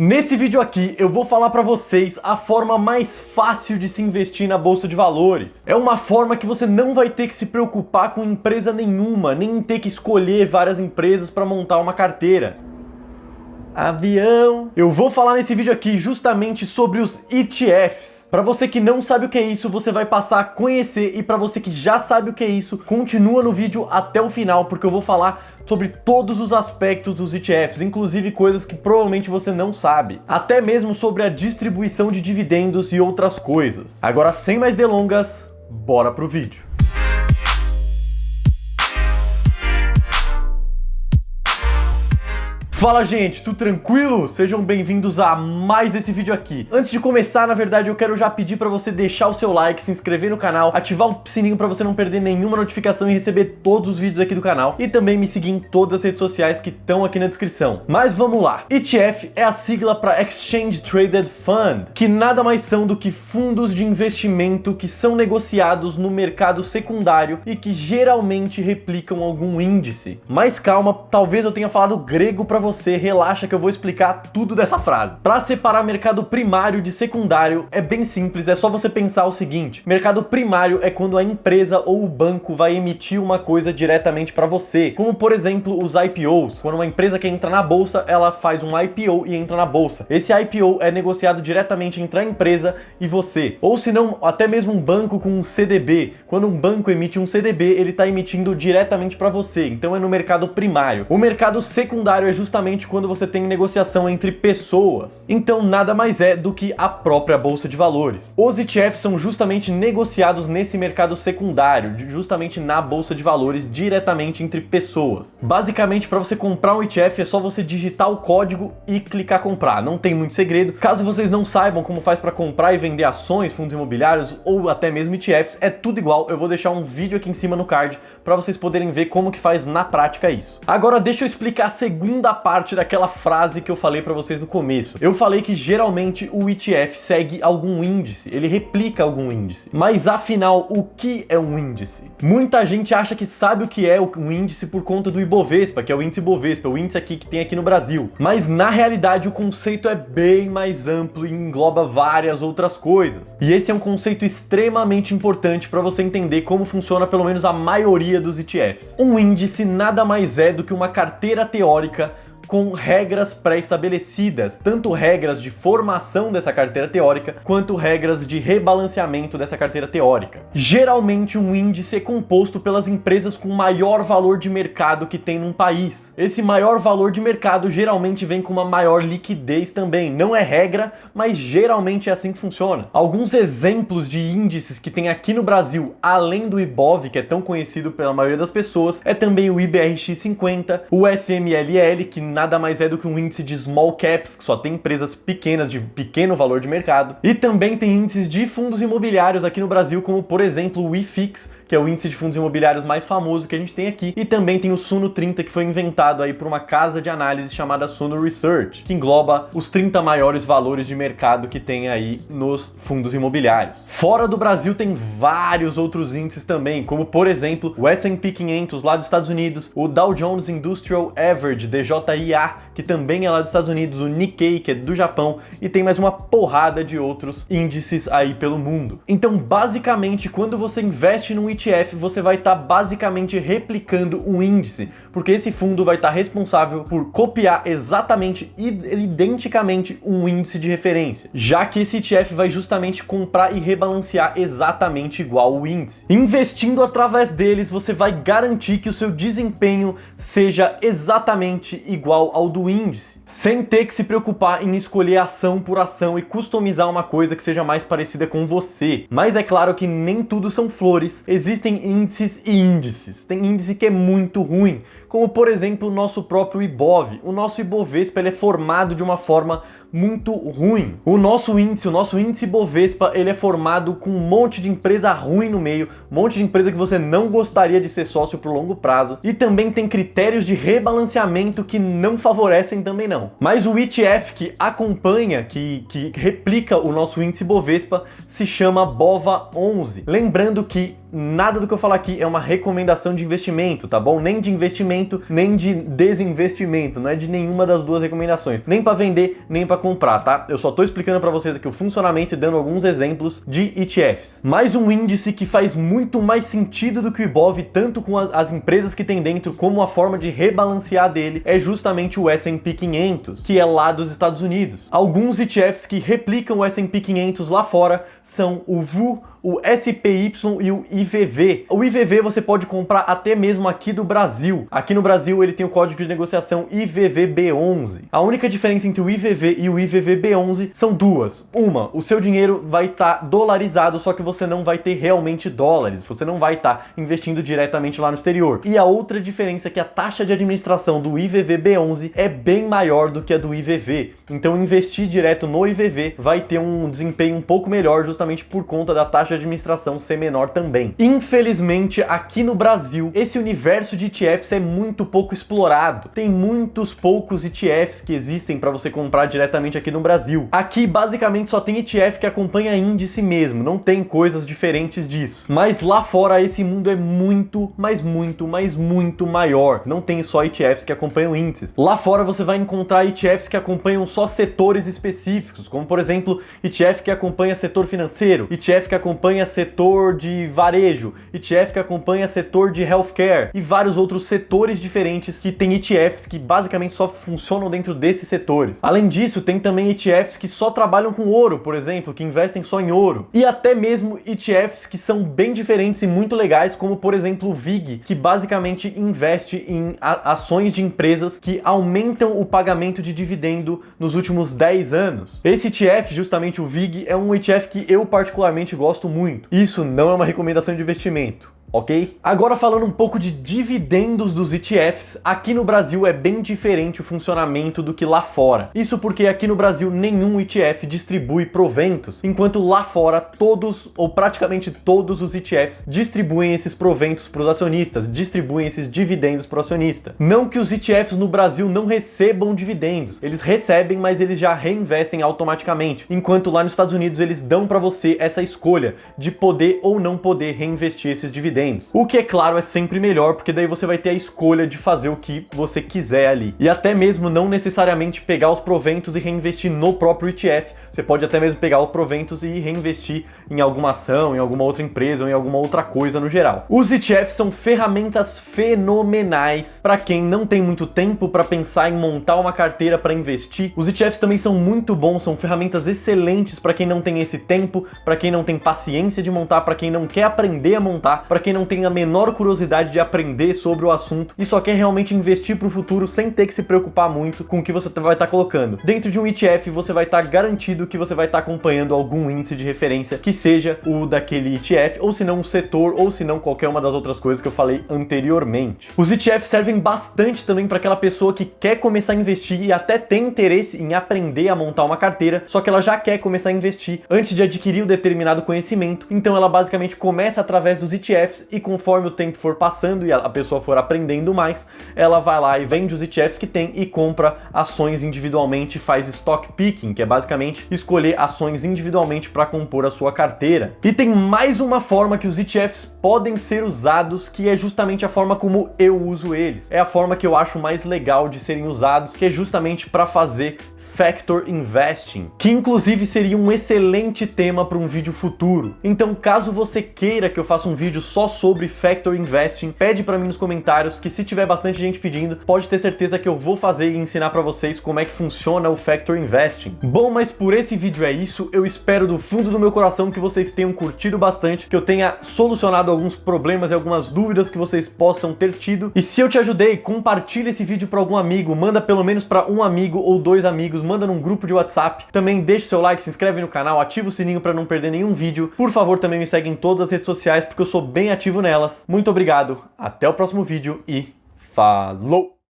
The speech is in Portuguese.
Nesse vídeo aqui eu vou falar para vocês a forma mais fácil de se investir na bolsa de valores. É uma forma que você não vai ter que se preocupar com empresa nenhuma, nem ter que escolher várias empresas para montar uma carteira. Avião! Eu vou falar nesse vídeo aqui justamente sobre os ETFs. Para você que não sabe o que é isso, você vai passar a conhecer, e para você que já sabe o que é isso, continua no vídeo até o final, porque eu vou falar sobre todos os aspectos dos ETFs, inclusive coisas que provavelmente você não sabe, até mesmo sobre a distribuição de dividendos e outras coisas. Agora, sem mais delongas, bora pro vídeo. Fala, gente, tudo tranquilo? Sejam bem-vindos a mais esse vídeo aqui. Antes de começar, na verdade, eu quero já pedir para você deixar o seu like, se inscrever no canal, ativar o sininho para você não perder nenhuma notificação e receber todos os vídeos aqui do canal, e também me seguir em todas as redes sociais que estão aqui na descrição. Mas vamos lá. ETF é a sigla para Exchange Traded Fund, que nada mais são do que fundos de investimento que são negociados no mercado secundário e que geralmente replicam algum índice. Mas calma, talvez eu tenha falado grego para você, relaxa que eu vou explicar tudo dessa frase. Para separar mercado primário de secundário é bem simples, é só você pensar o seguinte: mercado primário é quando a empresa ou o banco vai emitir uma coisa diretamente para você, como por exemplo os IPOs. Quando uma empresa quer entrar na bolsa, ela faz um IPO e entra na bolsa. Esse IPO é negociado diretamente entre a empresa e você. Ou se não, até mesmo um banco com um CDB. Quando um banco emite um CDB, ele está emitindo diretamente para você, então é no mercado primário. O mercado secundário é justamente quando você tem negociação entre pessoas. Então nada mais é do que a própria bolsa de valores. Os ETFs são justamente negociados nesse mercado secundário, justamente na bolsa de valores, diretamente entre pessoas. Basicamente, para você comprar um ETF é só você digitar o código e clicar comprar. Não tem muito segredo. Caso vocês não saibam como faz para comprar e vender ações, fundos imobiliários ou até mesmo ETFs, é tudo igual. Eu vou deixar um vídeo aqui em cima no card para vocês poderem ver como que faz na prática isso. Agora deixa eu explicar a segunda parte daquela frase que eu falei para vocês no começo. Eu falei que geralmente o ETF segue algum índice, ele replica algum índice. Mas afinal, o que é um índice? Muita gente acha que sabe o que é um índice por conta do Ibovespa, que é o índice Ibovespa, o índice aqui que tem aqui no Brasil. Mas na realidade o conceito é bem mais amplo e engloba várias outras coisas. E esse é um conceito extremamente importante para você entender como funciona pelo menos a maioria dos ETFs. Um índice nada mais é do que uma carteira teórica com regras pré-estabelecidas, tanto regras de formação dessa carteira teórica, quanto regras de rebalanceamento dessa carteira teórica. Geralmente um índice é composto pelas empresas com maior valor de mercado que tem num país. Esse maior valor de mercado geralmente vem com uma maior liquidez também. Não é regra, mas geralmente é assim que funciona. Alguns exemplos de índices que tem aqui no Brasil, além do Ibov, que é tão conhecido pela maioria das pessoas, é também o IBRX50, o SMLL, que nada mais é do que um índice de small caps, que só tem empresas pequenas de pequeno valor de mercado. E também tem índices de fundos imobiliários aqui no Brasil, como por exemplo o IFIX, que é o índice de fundos imobiliários mais famoso que a gente tem aqui, e também tem o Suno 30, que foi inventado aí por uma casa de análise chamada Suno Research, que engloba os 30 maiores valores de mercado que tem aí nos fundos imobiliários. Fora do Brasil tem vários outros índices também, como por exemplo o S&P 500 lá dos Estados Unidos, o Dow Jones Industrial Average, DJIA, que também é lá dos Estados Unidos, o Nikkei, que é do Japão, e tem mais uma porrada de outros índices aí pelo mundo. Então, basicamente, quando você investe num ETF, você vai estar basicamente replicando um índice, porque esse fundo vai estar responsável por copiar exatamente, identicamente, um índice de referência, já que esse ETF vai justamente comprar e rebalancear exatamente igual o índice. Investindo através deles, você vai garantir que o seu desempenho seja exatamente igual ao do índice, sem ter que se preocupar em escolher ação por ação e customizar uma coisa que seja mais parecida com você. Mas é claro que nem tudo são flores, existem índices e índices. Tem índice que é muito ruim, como por exemplo o nosso próprio Ibov. O nosso Ibovespa, ele é formado de uma forma muito ruim. O nosso índice Ibovespa, ele é formado com um monte de empresa ruim no meio, um monte de empresa que você não gostaria de ser sócio por longo prazo, e também tem critérios de rebalanceamento que não favorecem também não. Mas o ETF que acompanha, que replica o nosso índice Ibovespa, se chama BOVA11. Lembrando que nada do que eu falar aqui é uma recomendação de investimento, tá bom? Nem de investimento, nem de desinvestimento, não é de nenhuma das duas recomendações, nem para vender, nem para comprar, tá? Eu só tô explicando para vocês aqui o funcionamento e dando alguns exemplos de ETFs. Mais um índice que faz muito mais sentido do que o Ibov, tanto com as empresas que tem dentro, como a forma de rebalancear dele, é justamente o S&P 500, que é lá dos Estados Unidos. Alguns ETFs que replicam o S&P 500 lá fora são o VU, o SPY e o IVV. O IVV você pode comprar até mesmo aqui do Brasil. Aqui no Brasil ele tem o código de negociação IVVB11. A única diferença entre o IVV e o IVVB11 são duas. Uma, o seu dinheiro vai estar dolarizado, só que você não vai ter realmente dólares. Você não vai estar investindo diretamente lá no exterior. E a outra diferença é que a taxa de administração do IVVB11 é bem maior do que a do IVV. Então investir direto no IVV vai ter um desempenho um pouco melhor, justamente por conta da taxa de administração ser menor também. Infelizmente, aqui no Brasil, esse universo de ETFs é muito pouco explorado. Tem muitos poucos ETFs que existem para você comprar diretamente aqui no Brasil. Aqui, basicamente, só tem ETF que acompanha índice mesmo, não tem coisas diferentes disso. Mas lá fora, esse mundo é muito, mas muito, mas muito maior. Não tem só ETFs que acompanham índices. Lá fora, você vai encontrar ETFs que acompanham só setores específicos, como, por exemplo, ETF que acompanha setor financeiro, ETF que acompanha setor de varejo, ETF que acompanha setor de healthcare e vários outros setores diferentes que tem ETFs que basicamente só funcionam dentro desses setores. Além disso, tem também ETFs que só trabalham com ouro, por exemplo, que investem só em ouro. E até mesmo ETFs que são bem diferentes e muito legais, como por exemplo o VIG, que basicamente investe em ações de empresas que aumentam o pagamento de dividendo nos últimos 10 anos. Esse ETF, justamente o VIG, é um ETF que eu particularmente gosto muito. Isso não é uma recomendação de investimento, ok? Agora falando um pouco de dividendos dos ETFs, aqui no Brasil é bem diferente o funcionamento do que lá fora. Isso porque aqui no Brasil nenhum ETF distribui proventos, enquanto lá fora todos ou praticamente todos os ETFs distribuem esses proventos para os acionistas, distribuem esses dividendos para o acionista. Não que os ETFs no Brasil não recebam dividendos, eles recebem, mas eles já reinvestem automaticamente, enquanto lá nos Estados Unidos eles dão para você essa escolha de poder ou não poder reinvestir esses dividendos. O que, é claro, é sempre melhor, porque daí você vai ter a escolha de fazer o que você quiser ali. E até mesmo não necessariamente pegar os proventos e reinvestir no próprio ETF. Você pode até mesmo pegar os proventos e reinvestir em alguma ação, em alguma outra empresa ou em alguma outra coisa no geral. Os ETFs são ferramentas fenomenais para quem não tem muito tempo para pensar em montar uma carteira para investir. Os ETFs também são muito bons, são ferramentas excelentes para quem não tem esse tempo, para quem não tem paciência de montar, para quem não quer aprender a montar, para quem não tem a menor curiosidade de aprender sobre o assunto e só quer realmente investir para o futuro sem ter que se preocupar muito com o que você vai estar colocando. Dentro de um ETF, você vai estar garantido que você vai estar acompanhando algum índice de referência que seja o daquele ETF, ou se não um setor, ou se não qualquer uma das outras coisas que eu falei anteriormente. Os ETFs servem bastante também para aquela pessoa que quer começar a investir e até tem interesse em aprender a montar uma carteira, só que ela já quer começar a investir antes de adquirir um determinado conhecimento, então ela basicamente começa através dos ETFs e conforme o tempo for passando e a pessoa for aprendendo mais, ela vai lá e vende os ETFs que tem e compra ações individualmente, faz stock picking, que é basicamente escolher ações individualmente para compor a sua carteira. E tem mais uma forma que os ETFs podem ser usados, que é justamente a forma como eu uso eles. É a forma que eu acho mais legal de serem usados, que é justamente para fazer Factor Investing, que inclusive seria um excelente tema para um vídeo futuro. Então, caso você queira que eu faça um vídeo só sobre Factor Investing, pede para mim nos comentários, que se tiver bastante gente pedindo, pode ter certeza que eu vou fazer e ensinar para vocês como é que funciona o Factor Investing. Bom, mas por esse vídeo é isso. Eu espero do fundo do meu coração que vocês tenham curtido bastante, que eu tenha solucionado alguns problemas e algumas dúvidas que vocês possam ter tido. E se eu te ajudei, compartilha esse vídeo para algum amigo, manda pelo menos para um amigo ou 2 amigos, manda num grupo de WhatsApp. Também deixa o seu like, se inscreve no canal, ativa o sininho para não perder nenhum vídeo. Por favor, também me segue em todas as redes sociais, porque eu sou bem ativo nelas. Muito obrigado, até o próximo vídeo e falou!